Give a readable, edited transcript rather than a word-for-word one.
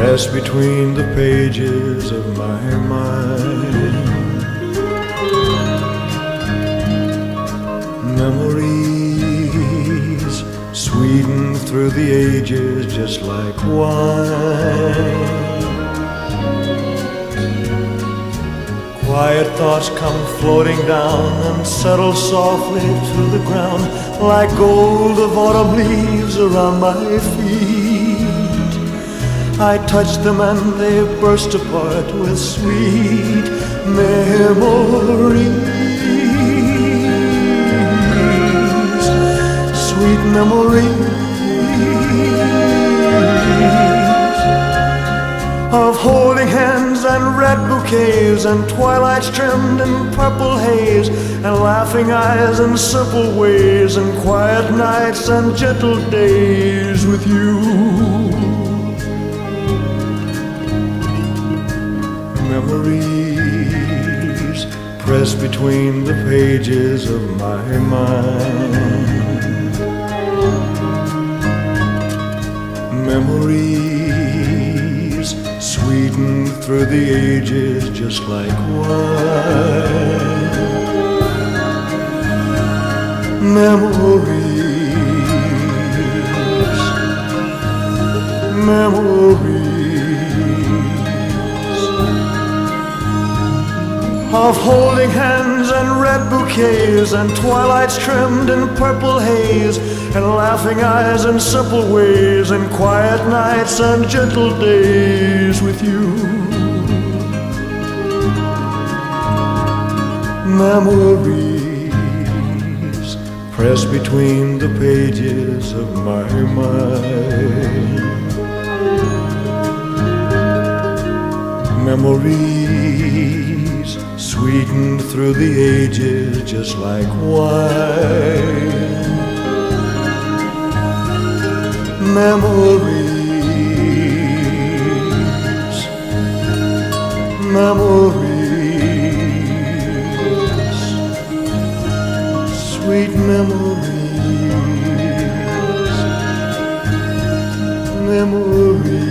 pressed between the pages of my mind. Memories sweetened through the ages just like wine. Quiet thoughts come floating down and settle softly to the ground like gold of autumn leaves around my feet. I touch them and they burst apart with sweet memories. Sweet memories of holding hands and red bouquets and twilights trimmed in purple haze and laughing eyes and simple ways and quiet nights and gentle days with you. Memories pressed between the pages of my mind. Memories sweetened through the ages just like wine. Memories, memories of holding hands and red bouquets and twilights trimmed in purple haze and laughing eyes and simple ways and quiet nights and gentle days with you. Memories pressed between the pages of my mind. Memories sweetened through the ages just like wine. Memories, memories, sweet memories, memories.